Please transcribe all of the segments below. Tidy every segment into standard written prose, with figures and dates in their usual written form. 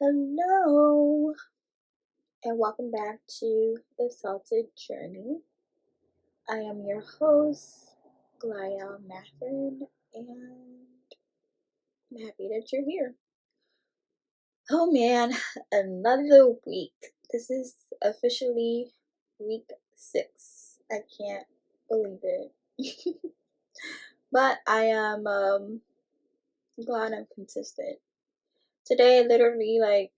Hello, and welcome back to The Salted Journey. I am your host, Glaelle, and I'm happy that you're here. Oh man, another week. This is officially week 6. I can't believe it. But I am glad I'm consistent. Today, literally, like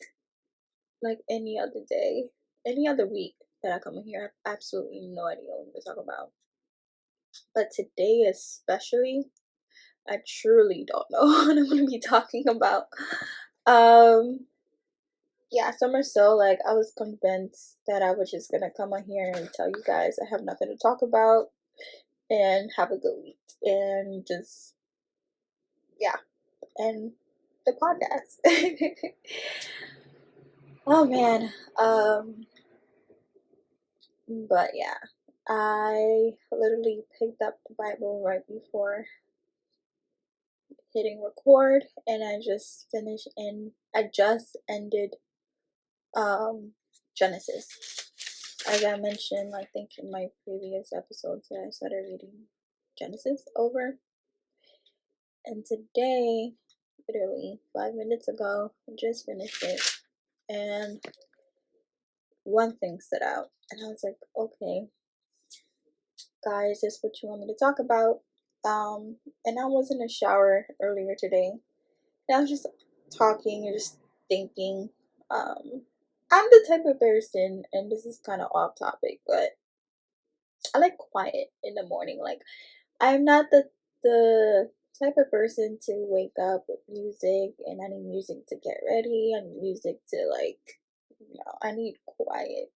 any other day, any other week that I come in here, I have absolutely no idea what I'm going to talk about. But today, especially, I truly don't know what I'm going to be talking about. Yeah, so much so, like, I was convinced that I was just going to come on here and tell you guys I have nothing to talk about and have a good week and just, yeah, and the podcast. Oh man, but yeah, I literally picked up the Bible right before hitting record, and I just ended Genesis. As I mentioned, I think in my previous episodes, that I started reading Genesis over, and today, literally 5 minutes ago, I just finished it, and one thing stood out, and I was like, okay, guys, is this what you want me to talk about? And I was in the shower earlier today, and I was just talking and just thinking. I'm the type of person, and this is kind of off topic, but I like quiet in the morning. Like, I'm not the type of person to wake up with music, and I need music to get ready, and music to I need quiet.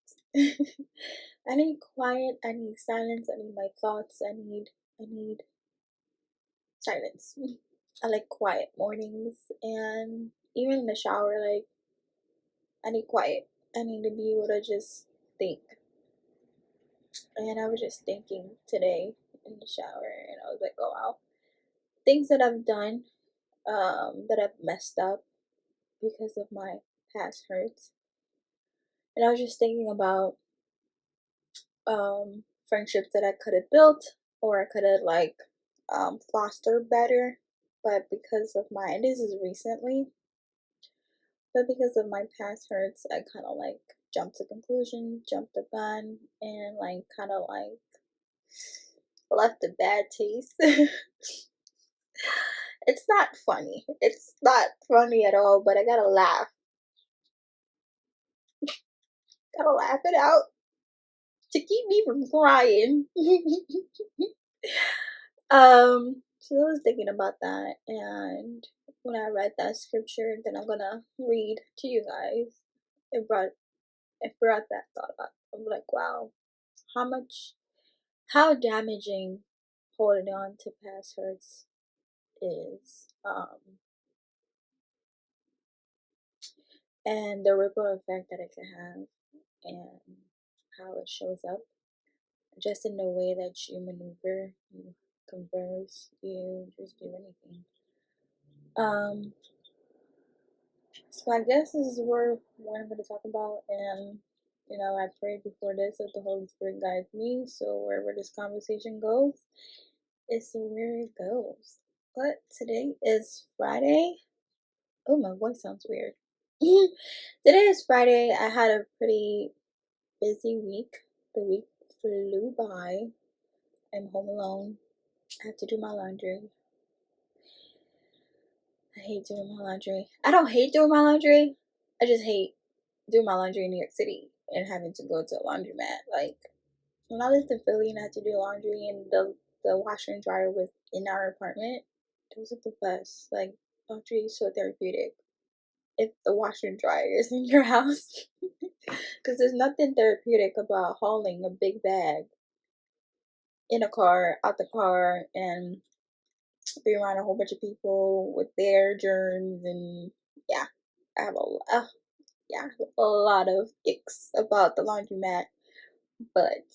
I need quiet, I need silence, I need my thoughts, I need silence. I like quiet mornings, and even in the shower, like, I need quiet. I need to be able to just think. And I was just thinking today in the shower, and I was like, oh wow, things that I've done, that I've messed up because of my past hurts. And I was just thinking about friendships that I could have built, or I could have fostered better, but because of my, and this is recently, but because of my past hurts, I kind of like jumped to conclusion, jumped the gun, and like kind of like left a bad taste. It's not funny. It's not funny at all, but I gotta laugh. Gotta laugh it out to keep me from crying. So I was thinking about that, and when I read that scripture, then I'm gonna read to you guys. It brought that thought up. I'm like, wow, how damaging holding on to past hurts is, and the ripple effect that it can have, and how it shows up just in the way that you maneuver, you converse, you just do anything. So I guess this is what I'm going to talk about, and I prayed before this that the Holy Spirit guides me, so wherever this conversation goes, it's where it goes. But today is Friday. Oh, my voice sounds weird. Today is Friday. I had a pretty busy week. The week flew by. I'm home alone. I have to do my laundry. I hate doing my laundry. I don't hate doing my laundry. I just hate doing my laundry in New York City and having to go to a laundromat. Like, when I lived in Philly and I had to do laundry, and the washer and dryer was in our apartment, it was like the best. Like, laundry is so therapeutic if the washer and dryer is in your house. Because there's nothing therapeutic about hauling a big bag in a car, out the car, and be around a whole bunch of people with their germs. And yeah, I have a lot of icks about the laundromat. But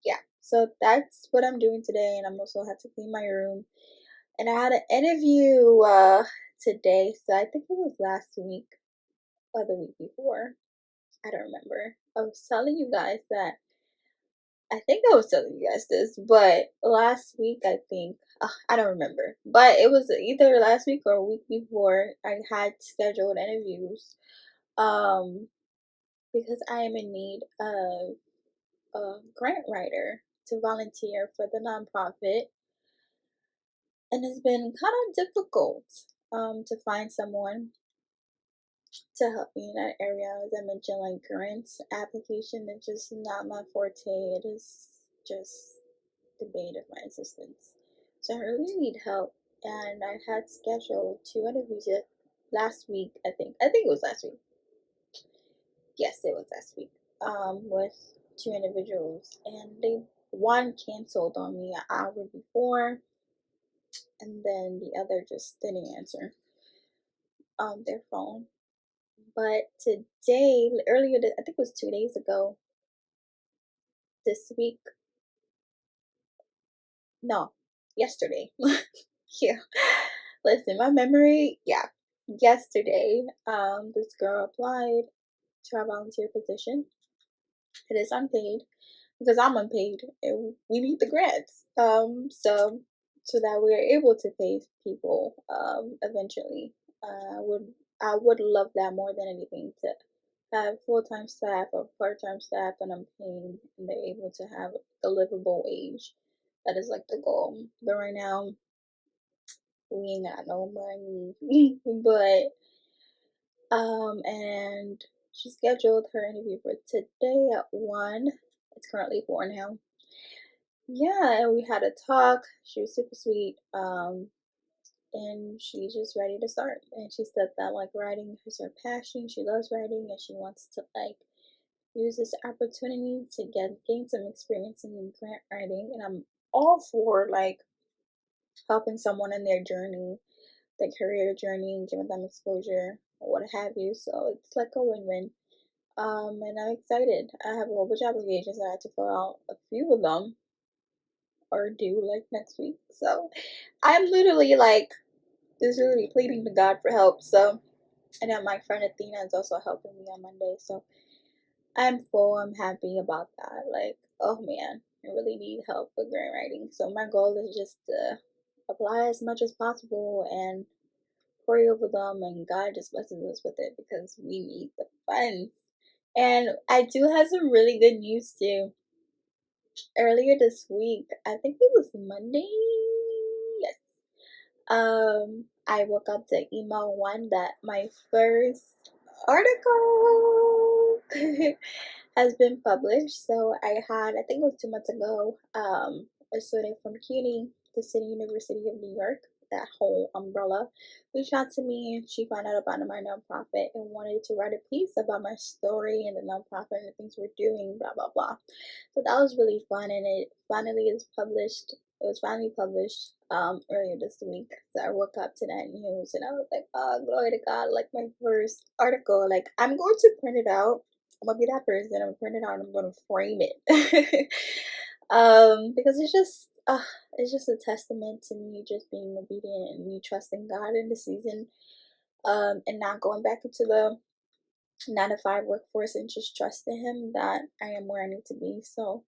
yeah, so that's what I'm doing today, and I'm also had to clean my room. And I had an interview today, so I think it was last week. or the week before. I don't remember. I was telling you guys that I think I was telling you guys this, but last week I think I don't remember, but it was either last week or a week before. I had scheduled interviews, um, because I am in need of a grant writer to volunteer for the nonprofit, and it's been kind of difficult to find someone to help me in that area. As I mentioned, like grants application is just not my forte. It is just the bane of my existence. So I really need help, and I had scheduled 2 interviews last week. I think it was last week. Yes, it was last week. With two individuals, and one canceled on me an hour before, and then the other just didn't answer their phone. But today, earlier, I think it was 2 days ago, this week, no, yesterday. Yeah. Listen, my memory, yeah. Yesterday, this girl applied to our volunteer position. It is unpaid because I'm unpaid and we need the grants. So that we are able to pay people eventually. I would love that more than anything, to have full-time staff or part-time staff that I'm paying and they're able to have a livable wage. That is like the goal. But right now we ain't got no money. And she scheduled her interview for today at 1. It's currently 4 now. Yeah, and we had a talk. She was super sweet. And she's just ready to start. And she said that like writing is her passion. She loves writing and she wants to like use this opportunity to gain some experience in grant writing. And I'm all for like helping someone in their journey, their career journey, and giving them exposure or what have you. So it's like a win-win. And I'm excited. I have a whole bunch of applications that I have to fill out. A few of them are due like next week. So I'm literally like just literally pleading to God for help. So, and then my friend Athena is also helping me on Monday. So I'm full. I'm happy about that. Like, oh man, I really need help with grant writing. So my goal is just to apply as much as possible and pray over them, and God just blesses us with it because we need the funds. And I do have some really good news too. Earlier this week, I think it was Monday. Yes. I woke up to email one that my first article has been published. So I think it was 2 months ago, a student from CUNY, the City University of New York, that whole umbrella, reached out to me and she found out about my nonprofit and wanted to write a piece about my story and the nonprofit and the things we're doing, blah, blah, blah. So that was really fun, and it finally is published. It was finally published earlier this week. So I woke up to that news and I was like, oh, glory to God, like my first article. Like, I'm going to print it out. I'm gonna be that person. I'm gonna print it out and I'm gonna frame it. Because it's just a testament to me just being obedient and me trusting God in the season, and not going back into the 9 to 5 workforce and just trusting Him that I am where I need to be. So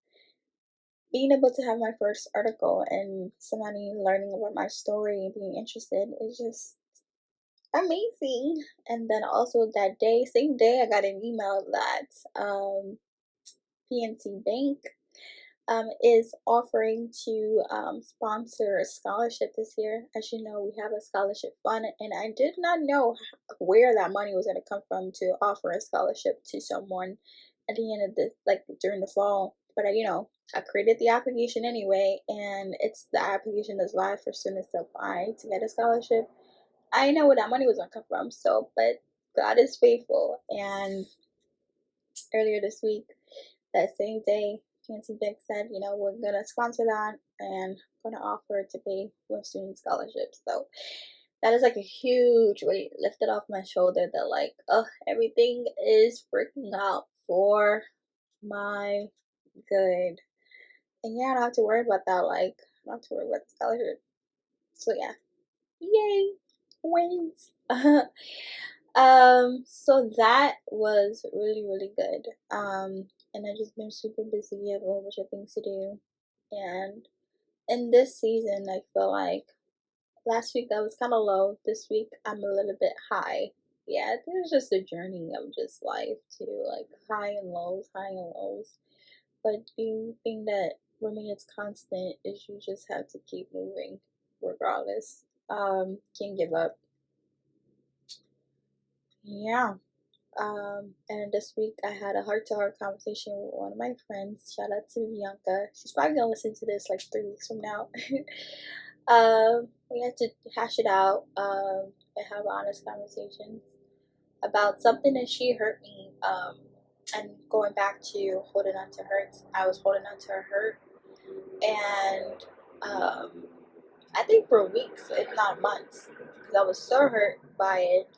being able to have my first article and somebody learning about my story and being interested is just amazing. And then also that day, same day, I got an email that PNC Bank is offering to sponsor a scholarship this year. As you know, we have a scholarship fund, and I did not know where that money was going to come from to offer a scholarship to someone at the end of the like during the fall. But I created the application anyway, and it's the application that's live for students to apply to get a scholarship. I didn't know where that money was going to come from, so but God is faithful, and earlier this week, that same day, PNC Bank said, we're gonna sponsor that and gonna offer to pay for student scholarships. So that is like a huge weight lifted off my shoulder that like, oh, everything is working out for my good. And yeah, I don't have to worry about that. Like, I don't have to worry about the scholarship. So yeah, yay, wins. So that was really, really good. And I've just been super busy. I have a whole bunch of things to do. And in this season, I feel like last week I was kind of low. This week I'm a little bit high. Yeah, I think it's just a journey of just life too, like high and lows, high and lows. But the thing that remains constant is you just have to keep moving regardless. Can't give up. Yeah. And this week I had a heart to heart conversation with one of my friends. Shout out to Bianca. She's probably gonna listen to this like 3 weeks from now. We had to hash it out, and have honest conversations about something that she hurt me. And going back to holding on to hurts, I was holding on to her hurt, and I think for weeks, if not months, because I was so hurt by it.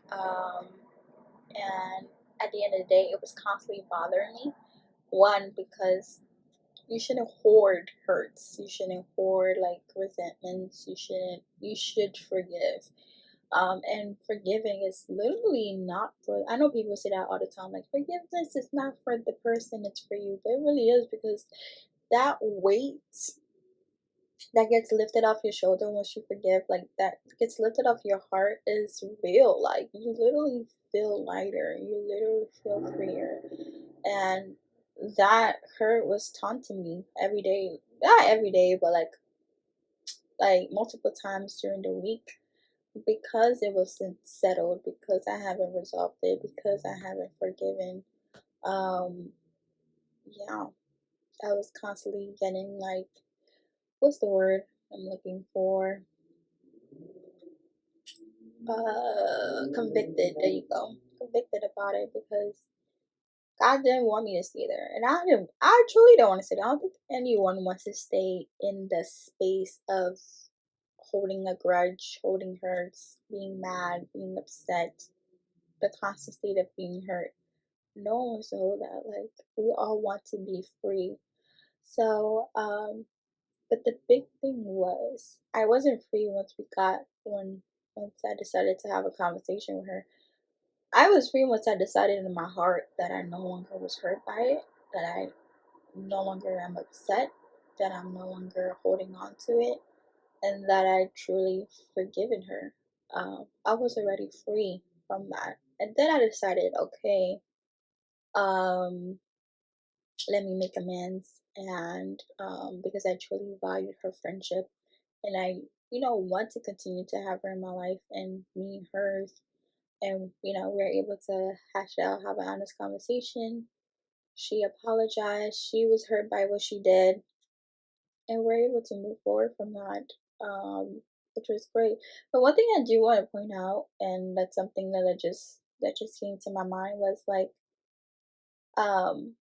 And at the end of the day, it was constantly bothering me. One, because you shouldn't hoard hurts. You shouldn't hoard like resentments. You should forgive. And forgiving is literally not for, I know people say that all the time, like forgiveness is not for the person, it's for you. But it really is, because that weight that gets lifted off your shoulder once you forgive, like that gets lifted off your heart, is real. Like you literally feel lighter, you literally feel freer. And that hurt was taunting me every day, not every day, but like multiple times during the week, because it wasn't settled, because I haven't resolved it, because I haven't forgiven. um yeah, I was constantly getting like, what's the word I'm looking for? Convicted. There you go. Convicted about it, because God didn't want me to stay there, and I truly don't want to stay there. I don't think anyone wants to stay in the space of holding a grudge, holding hurts, being mad, being upset, the constant state of being hurt. No one wants to hold that. Like we all want to be free. So, but the big thing was I wasn't free once I decided to have a conversation with her. I was free once I decided in my heart that I no longer was hurt by it, that I no longer am upset, that I'm no longer holding on to it, and that I truly forgiven her. I was already free from that. And then I decided, okay, um, let me make amends. And because I truly valued her friendship, and I, want to continue to have her in my life, and me and hers. And, we were able to hash it out, have an honest conversation. She apologized. She was hurt by what she did, and we're able to move forward from that, which was great. But one thing I do want to point out, and that's something that just came to my mind, was like, um,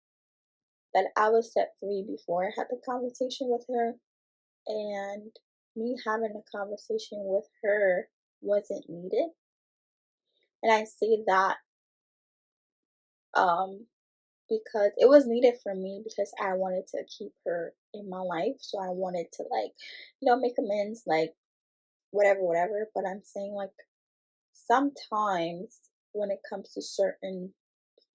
that I was set free before I had the conversation with her, and me having a conversation with her wasn't needed. And I say that um because it was needed for me, because I wanted to keep her in my life. So I wanted to, like, make amends, like whatever, whatever. But I'm saying, like, sometimes when it comes to certain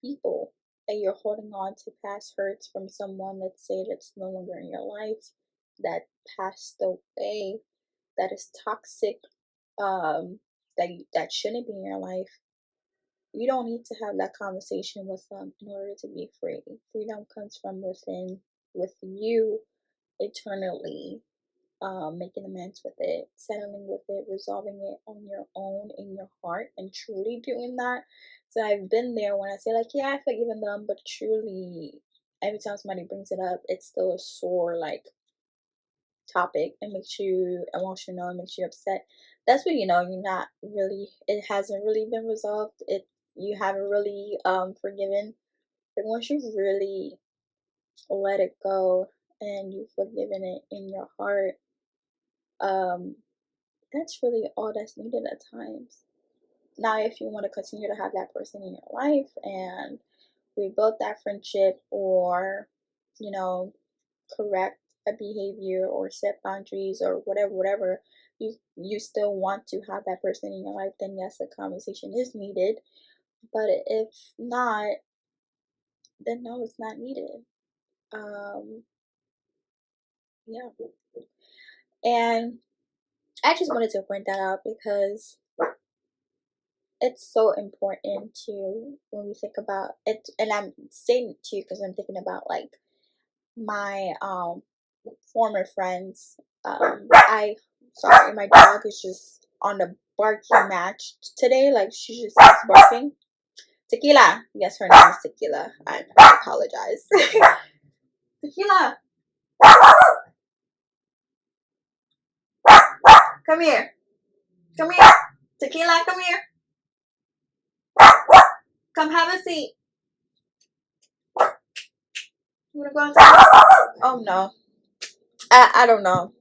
people, and you're holding on to past hurts from someone, let's say, that's no longer in your life, that passed away, that is toxic, that shouldn't be in your life, you don't need to have that conversation with them in order to be free. Freedom comes from within, with you eternally, making amends with it, settling with it, resolving it on your own in your heart, and truly doing that. So I've been there when I say, like, yeah, I've forgiven them, but truly, every time somebody brings it up, it's still a sore, like, topic, and makes you emotional and makes you upset. That's when you're not really, it hasn't really been resolved. You haven't really forgiven. But once you really let it go and you've forgiven it in your heart, um that's really all that's needed at times. Now, if you want to continue to have that person in your life and rebuild that friendship, or you know correct a behavior, or set boundaries, or whatever, whatever, you still want to have that person in your life, then yes, a conversation is needed. But if not, then no, it's not needed. Yeah. And I just wanted to point that out because it's so important to, when we think about it, and I'm saying it to you because I'm thinking about like my former friends. I sorry, my dog is just on the barking match today. Like she just keeps barking. Tequila. Yes, her name is Tequila. I apologize. Tequila, come here. Come here. Tequila, come here. Come have a seat. You wanna go outside? Oh no. I don't know.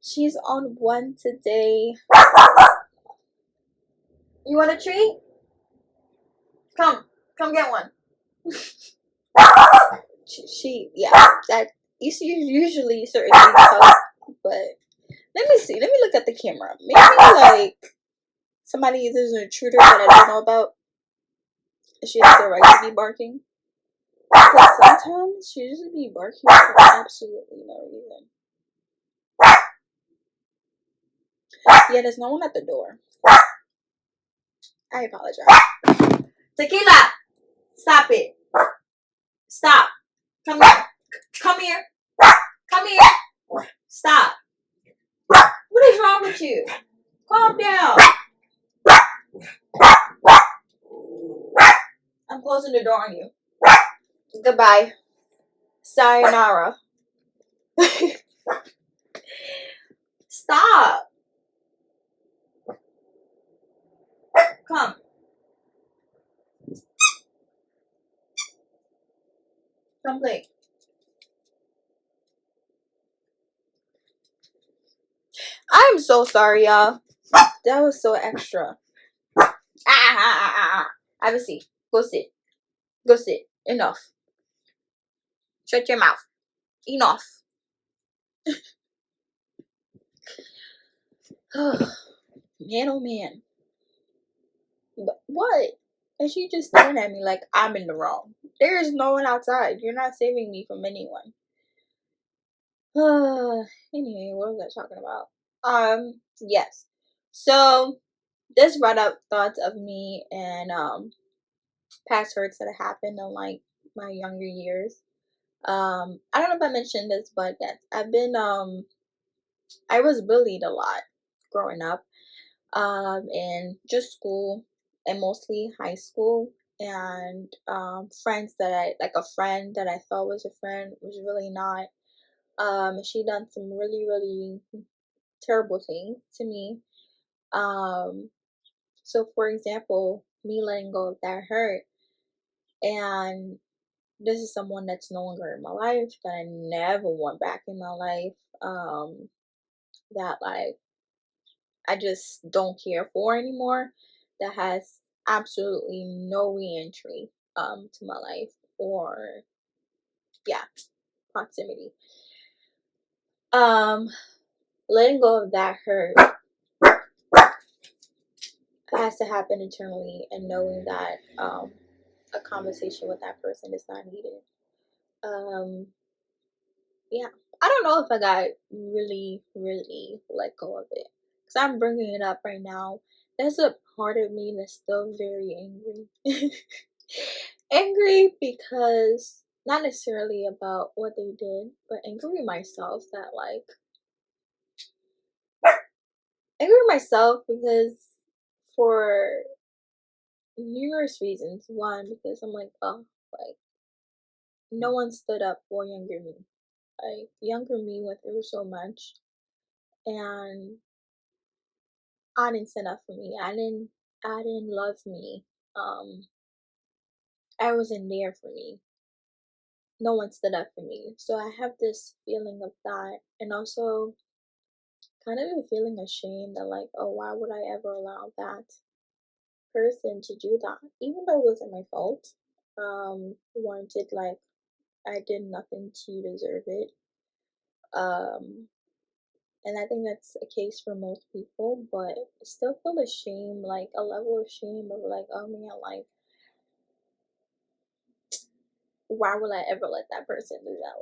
She's on one today. You want a treat? Come get one. she yeah, that you see usually certain things help, but let me see. Let me look at the camera. Maybe like somebody is an intruder that I don't know about. She has the right to be barking. Because sometimes she just be barking for absolutely no reason. Yeah, there's no one at the door. I apologize. Tequila! Stop it. Stop. Come here. Come here. Come here. Stop. What is wrong with you? Calm down. I'm closing the door on you. Goodbye. Sayonara. Stop. Come. Come play. I'm so sorry, y'all. That was so extra. Have a seat. Go sit. Go sit. Enough. Shut your mouth. Enough. Man, oh man. But what? And she just staring at me like I'm in the wrong. There is no one outside. You're not saving me from anyone. Anyway, what was I talking about? Yes. So this brought up thoughts of me and past hurts that happened in like my younger years. I don't know if I mentioned this, but yes, I was bullied a lot growing up. In just school and mostly high school. And friends that a friend that I thought was a friend was really not. She done some really, really terrible things to me. So for example, me letting go of that hurt, and this is someone that's no longer in my life, that I never want back in my life. That like I just don't care for anymore. That has absolutely no re-entry to my life, or yeah, proximity. Letting go of that hurt has to happen internally, and knowing that a conversation with that person is not needed. Yeah, I don't know if I got really, really let go of it, because I'm bringing it up right now. There's a part of me that's still very angry. Angry because not necessarily about what they did, but angry myself that like angry myself because for numerous reasons. One, because I'm like, oh, like no one stood up for younger me. Like younger me went through so much, and I didn't stand up for me. I didn't love me. Um, I wasn't there for me. No one stood up for me. So I have this feeling of that, and also kind of a feeling ashamed that like, oh, why would I ever allow that person to do that, even though it wasn't my fault. Wanted like I did nothing to deserve it. Um, And I think that's a case for most people, but still feel a shame, like a level of shame of like, oh man, why would I ever let that person do that?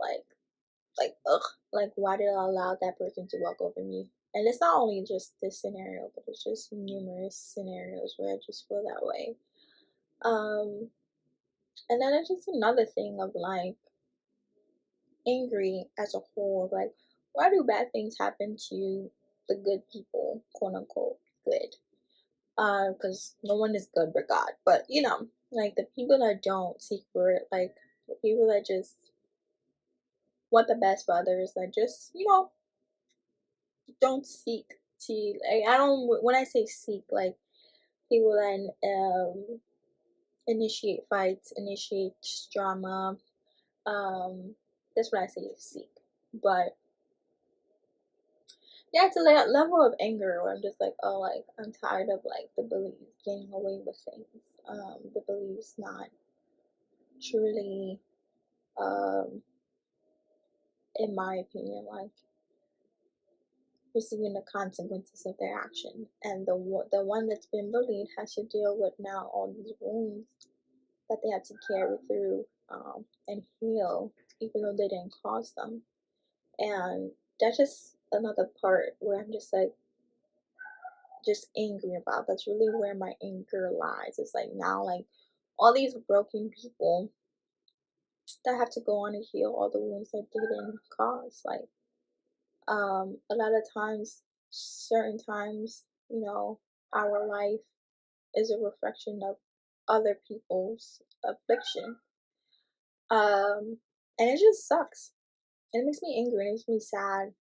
Ugh, like why did I allow that person to walk over me? And it's not only just this scenario, but it's just numerous scenarios where I just feel that way. And then it's just another thing of like angry as a whole, like why do bad things happen to the good people, quote unquote good? Because no one is good but God. But you know, like the people that don't seek for it, like the people that just want the best for others, that just don't seek to like I don't when I say seek like people that initiate fights, initiate drama. That's what I say seek. But yeah, it's a level of anger where I'm just like, oh, like I'm tired of like the bullies getting away with things. The bullies not truly, um, in my opinion, like receiving the consequences of their action. And the one that's been bullied has to deal with now all these wounds that they have to carry through and heal, even though they didn't cause them. And that's just another part where I'm just like, just angry about. That's really where my anger lies. It's like now, like all these broken people that have to go on and heal all the wounds that they didn't cause. Like, a lot of times, certain times, our life is a reflection of other people's affliction. And it just sucks. And it makes me angry. It makes me sad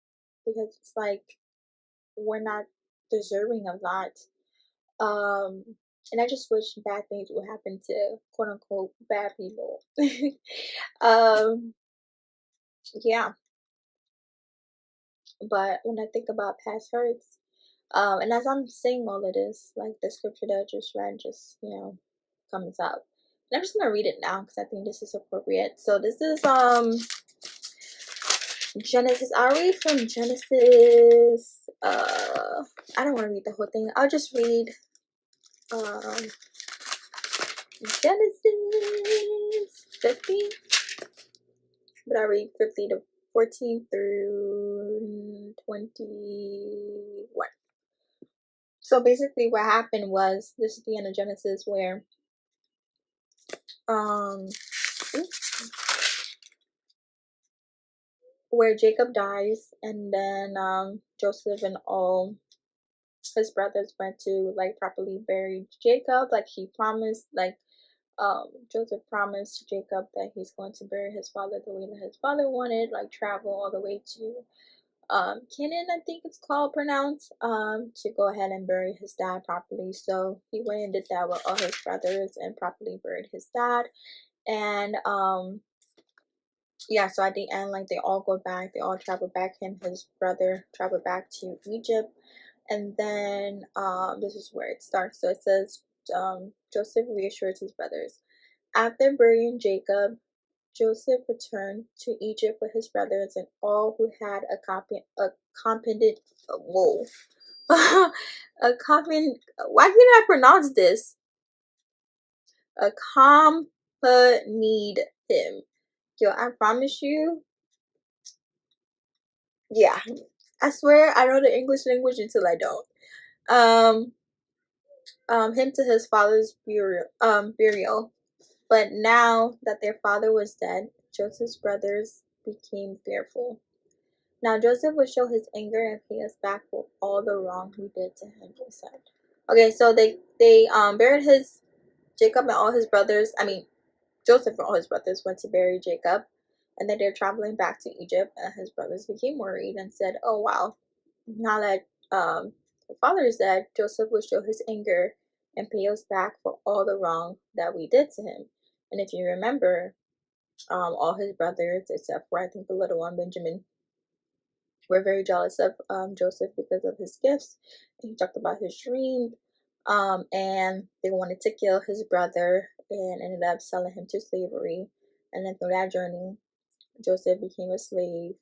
because it's like we're not deserving of that. Um, and I just wish bad things would happen to quote unquote bad people. um, yeah. But when I think about past hurts, and as I'm saying all of this, like the scripture that I just read just, comes up. And I'm just gonna read it now because I think this is appropriate. So this is Genesis. I'll read from Genesis. I don't want to read the whole thing. I'll just read um Genesis 50, but I read 50 to 14 through 21. So basically what happened was, this is the end of Genesis um where Jacob dies, and then Joseph and all his brothers went to like properly bury Jacob, like he promised, like Joseph promised Jacob that he's going to bury his father the way that his father wanted, like travel all the way to Canaan, I think it's called, pronounced, to go ahead and bury his dad properly. So he went and did that with all his brothers and properly buried his dad. And yeah, so at the end, like they all go back, they all travel back, him, his brother travel back to Egypt. And then this is where it starts. So it says Joseph reassures his brothers. After burying Jacob, Joseph returned to Egypt with his brothers and all who had accompanied. Whoa, accompanied. Why can't I pronounce this? Accompanied him. Yo, I promise you. Yeah, I swear I know the English language until I don't. Him to his father's burial. But now that their father was dead, Joseph's brothers became fearful. Now Joseph would show his anger and pay us back for all the wrong we did to him, he said. Okay, so they buried his Jacob and all his brothers. I mean, Joseph and all his brothers went to bury Jacob, and then they're traveling back to Egypt, and his brothers became worried and said, "Oh wow, now that the father is dead, Joseph will show his anger and pay us back for all the wrong that we did to him." And if you remember, all his brothers, except for I think the little one, Benjamin, were very jealous of Joseph because of his gifts. And he talked about his dream, and they wanted to kill his brother and ended up selling him to slavery. And then through that journey, Joseph became a slave.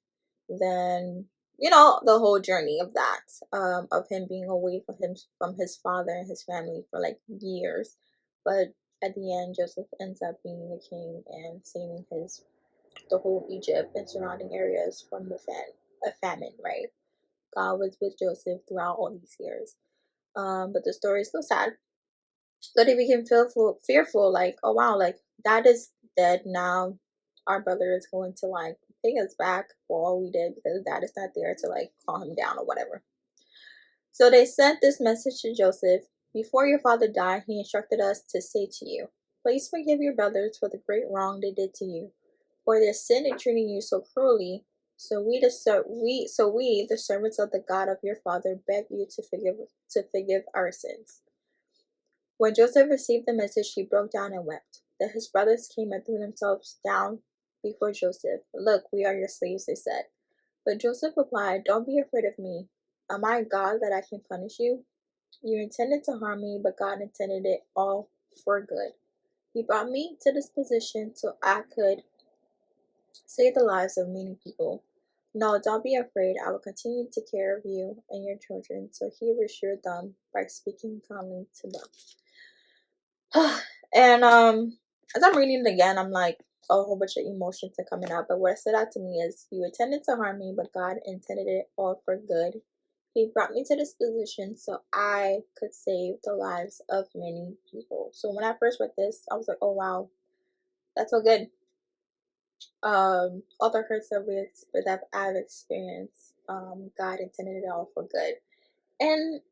Then you know, the whole journey of that, of him being away from his father and his family for like years. But at the end, Joseph ends up being the king and saving the whole Egypt and surrounding areas from a famine, right? God was with Joseph throughout all these years. But the story is still sad. So they became fearful, like, oh wow, like dad is dead now. Our brother is going to like pay us back for all we did because dad is not there to like calm him down or whatever. So they sent this message to Joseph. Before your father died, he instructed us to say to you, please forgive your brothers for the great wrong they did to you, for their sin in treating you so cruelly. So we, the servants of the God of your father, beg you to forgive our sins. When Joseph received the message, he broke down and wept. Then his brothers came and threw themselves down before Joseph. Look, we are your slaves, they said. But Joseph replied, don't be afraid of me. Am I God that I can punish you? You intended to harm me, but God intended it all for good. He brought me to this position so I could save the lives of many people. No, don't be afraid. I will continue to take care of you and your children. So he reassured them by speaking kindly to them. And as I'm reading it again, I'm like, a whole bunch of emotions are coming out. But what stood out to me is, you intended to harm me, but God intended it all for good. He brought me to this position so I could save the lives of many people. So when I first read this, I was like, oh wow, that's so good. All the hurts that I've experienced, God intended it all for good. And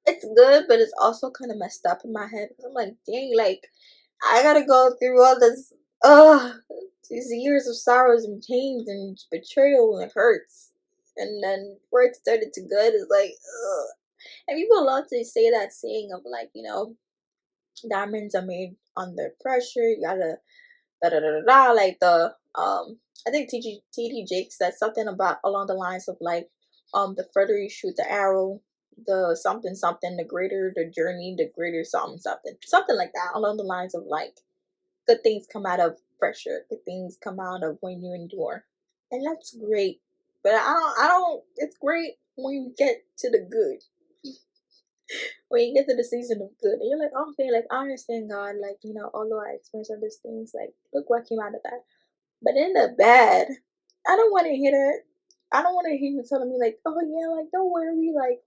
it's good, but it's also kind of messed up in my head. I'm like, dang, like I gotta go through all this, these years of sorrows and pains and betrayal and hurts, and then where it started to good is like, ugh. And people love to say that saying of like, you know, diamonds are made under pressure. You gotta da da da da da. Like I think TD Jakes said something about along the lines of like, the further you shoot the arrow, the something something, the greater the journey, the greater something like that, along the lines of like, good things come out of pressure, good things come out of when you endure, and that's great. But I don't. It's great when you get to the good, when you get to the season of good, and you're like, okay, like I understand God, like, you know, although I experienced all these things, like look what came out of that. But in the bad, I don't want to hear that. I don't want to hear you telling me like, oh yeah, like don't worry, like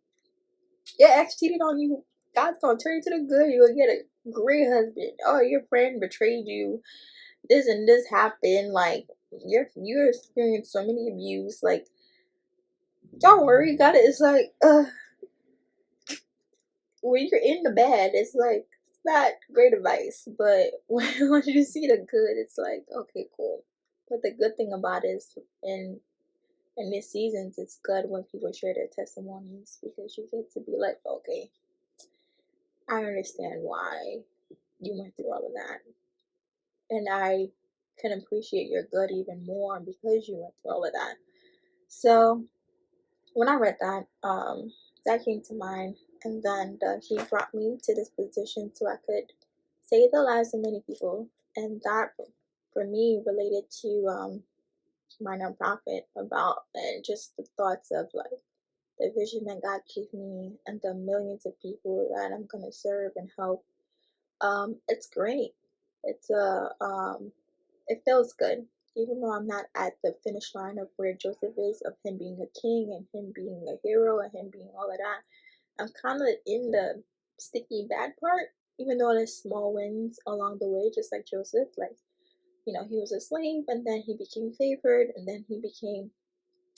your ex cheated on you, God's gonna turn you to the good. You'll get a great husband. Oh, your friend betrayed you. This and this happened. Like you're experiencing so many abuse. Like don't worry, God is like, when you're in the bad, it's like it's not great advice. But when you see the good, it's like, okay, cool. But the good thing about it is in these seasons, it's good when people share their testimonies, because you get to be like, okay, I understand why you went through all of that, and I can appreciate your good even more because you went through all of that. So when I read that, that came to mind, and then he brought me to this position so I could save the lives of many people, and that for me related to my nonprofit, about and just the thoughts of like the vision that God gave me and the millions of people that I'm gonna serve and help. It's great. It's it feels good. Even though I'm not at the finish line of where Joseph is, of him being a king and him being a hero and him being all of that, I'm kind of in the sticky bad part. Even though there's small wins along the way, just like Joseph, like, you know, he was a slave and then he became favored and then he became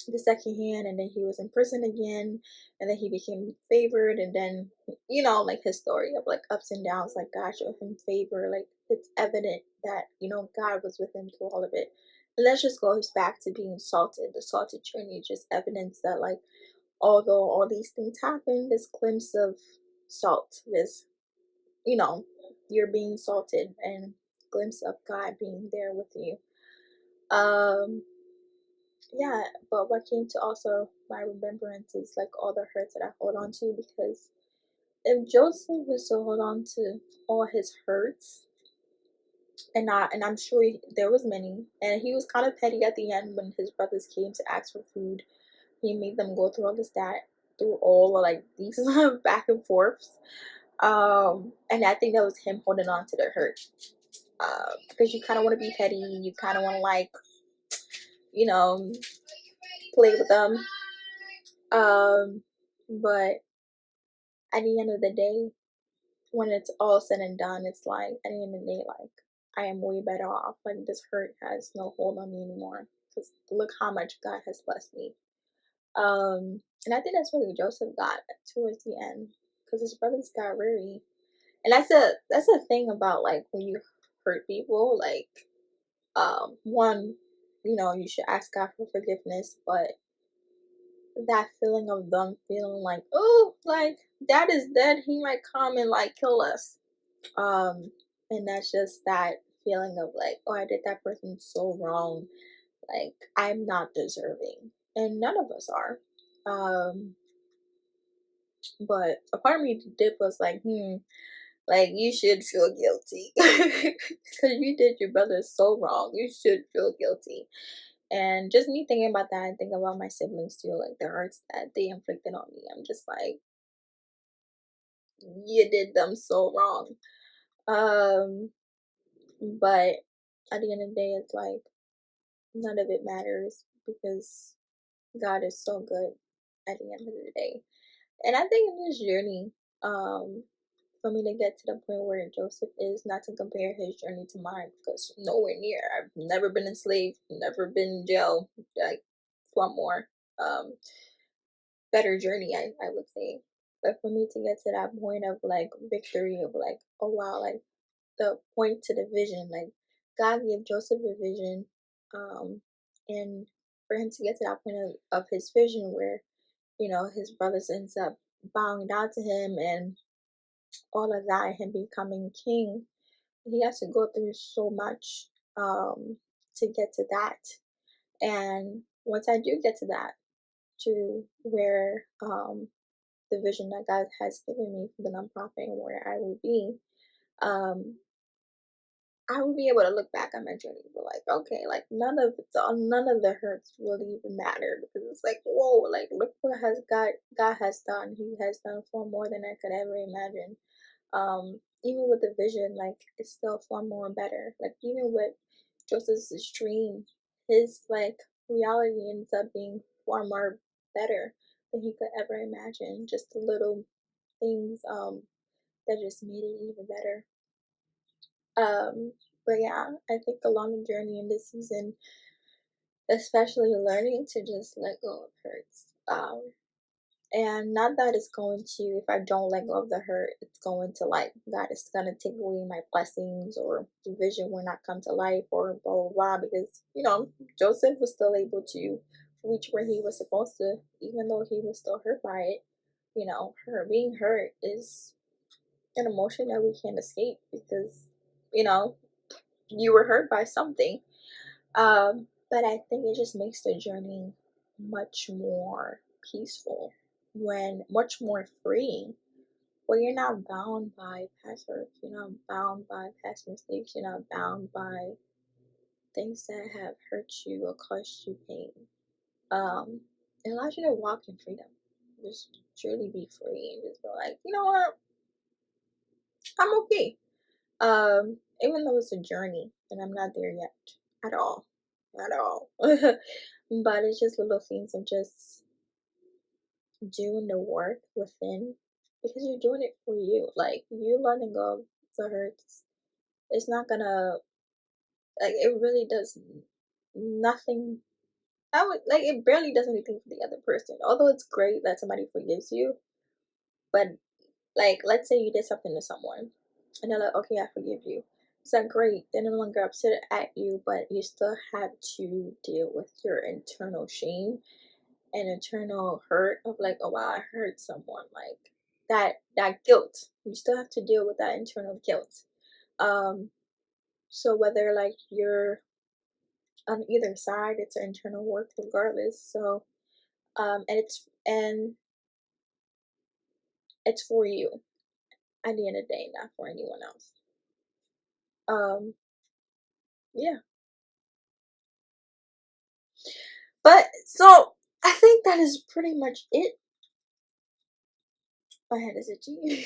the second hand, and then he was in prison again, and then he became favored, and then, you know, like his story of like ups and downs, like God showed him favor, like it's evident that, you know, God was with him through all of it. And that just goes back to being salted, the salted journey, just evidence that like, although all these things happen, this glimpse of salt, this, you know, you're being salted, and glimpse of God being there with you. Yeah, but what came to also my remembrance is like all the hurts that I hold on to, because if Joseph was to hold on to all his hurts, and I'm sure there was many, and he was kind of petty at the end when his brothers came to ask for food, he made them go through all this, that, through all of like these back and forths. And I think that was him holding on to the hurt. Because you kind of want to be petty, you kind of want to like, you know, play with them. But at the end of the day, when it's all said and done, it's like at the end of the day, like I am way better off. Like this hurt has no hold on me anymore. Because look how much God has blessed me. And I think that's what Joseph got towards the end, because his brothers got weary. And that's a thing about like when you hurt people, like one, you know, you should ask God for forgiveness, but that feeling of them feeling like, oh, like dad is dead, he might come and like kill us. And that's just that feeling of like, oh, I did that person so wrong, like I'm not deserving, and none of us are. But a part of me did was like, like you should feel guilty because you did your brother so wrong. You should feel guilty. And just me thinking about that, I think about my siblings too, like the hurts that they inflicted on me. I'm just like, you did them so wrong. Um, but at the end of the day, it's like none of it matters because God is so good at the end of the day. And I think in this journey, for me to get to the point where Joseph is, not to compare his journey to mine, because nowhere near. I've never been enslaved, never been in jail. Like one more better journey, I would say. But for me to get to that point of like victory, of like, oh wow, like the point to the vision, like God gave Joseph a vision, and for him to get to that point of his vision where, you know, his brothers ends up bowing down to him and all of that, him becoming king, he has to go through so much to get to that. And once I do get to that, to where the vision that God has given me for the nonprofit and where I will be, um, I will be able to look back on my journey and be like, okay, like none of the hurts really even matter, because it's like, whoa, like look what has God has done. He has done far more than I could ever imagine. Even with the vision, like it's still far more better. Like even with Joseph's dream, his like reality ends up being far more better than he could ever imagine. Just the little things that just made it even better. But yeah, I think along the journey in this season, especially learning to just let go of hurts. And not that it's going to, if I don't let go of the hurt, it's going to like, God is going to take away my blessings or the vision will not come to life or blah, blah, blah. Because, you know, Joseph was still able to reach where he was supposed to, even though he was still hurt by it. You know, being hurt is an emotion that we can't escape because, you know, you were hurt by something. But I think it just makes the journey much more peaceful, when much more freeing, where you're not bound by past hurts, you're not bound by past mistakes, you're not bound by things that have hurt you or caused you pain. It allows you to walk in freedom, just truly be free and just go like, you know what, I'm okay. Even though it's a journey and I'm not there yet at all, at all. But it's just little things of just doing the work within, because you're doing it for you. Like you letting go of the hurts, it's not gonna, like it really does nothing. I would like, it barely does anything for the other person. Although it's great that somebody forgives you, but like let's say you did something to someone and they're like, okay, I forgive you. Is that great? They're no longer upset at you, but you still have to deal with your internal shame and internal hurt of like, oh wow, I hurt someone. Like that guilt. You still have to deal with that internal guilt. So whether like you're on either side, it's an internal work regardless. So and it's for you at the end of the day, not for anyone else. Um, yeah. But so I think that is pretty much it. My head is itchy.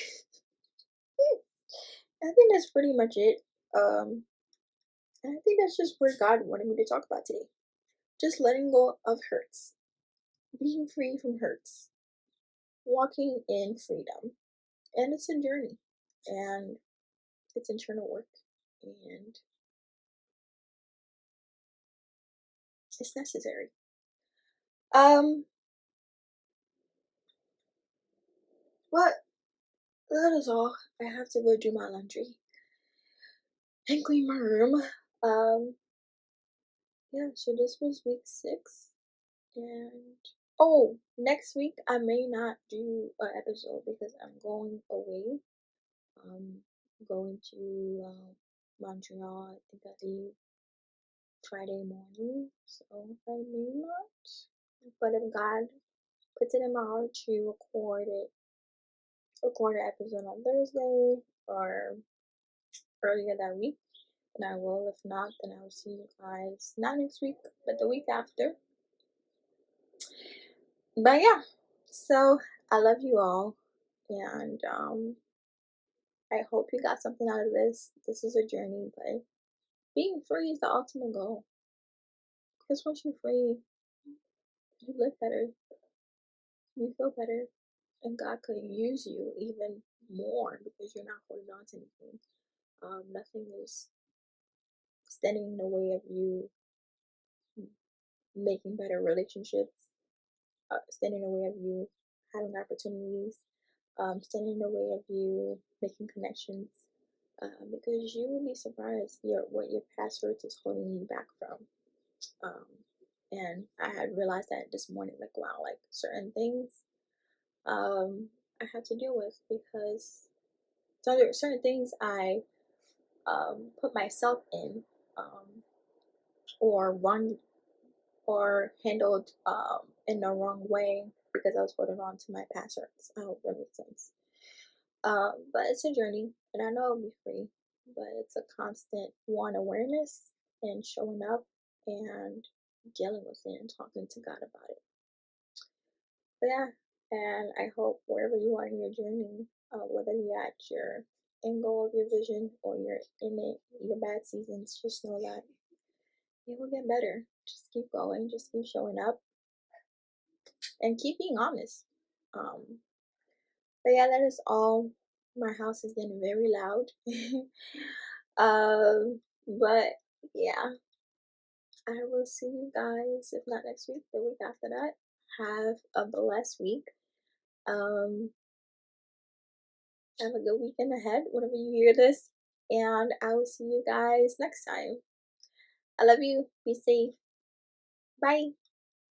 I think that's pretty much it. And I think that's just where God wanted me to talk about today. Just letting go of hurts, being free from hurts, walking in freedom. And it's a journey, and it's internal work, and it's necessary. But that is all. I have to go do my laundry and clean my room. Um, yeah, so this was week 6. And oh, next week I may not do an episode because I'm going away. Going to Montreal. I think I leave Friday morning, so I may not. But if God puts it in my heart to record an episode on Thursday or earlier that week, then I will. If not, then I will see you guys not next week, but the week after. But yeah, so I love you all, and I hope you got something out of this. This is a journey, but being free is the ultimate goal. Because once you're free, you live better, you feel better, and God could use you even more because you're not holding on to anything. Nothing is standing in the way of you making better relationships, standing in the way of you having opportunities, standing in the way of you making connections. Because you will be surprised what your past hurts is holding you back from. And I had realized that this morning, like wow, like certain things I had to deal with because there are certain things I put myself in or run or handled in the wrong way because I was holding on to my past hurts. I hope that makes sense. But it's a journey, and I know I'll be free, but it's a constant awareness and showing up and dealing with it and talking to God about it. But yeah, and I hope wherever you are in your journey, whether you're at your end goal of your vision or you're in it, your bad seasons, just know that it will get better. Just keep going, just keep showing up, and keep being honest. But yeah, that is all. My house is getting very loud. But yeah, I will see you guys, if not next week, the week after that. Have a blessed week. Um, have a good weekend ahead whenever you hear this. And I will see you guys next time. I love you. Be safe. Bye.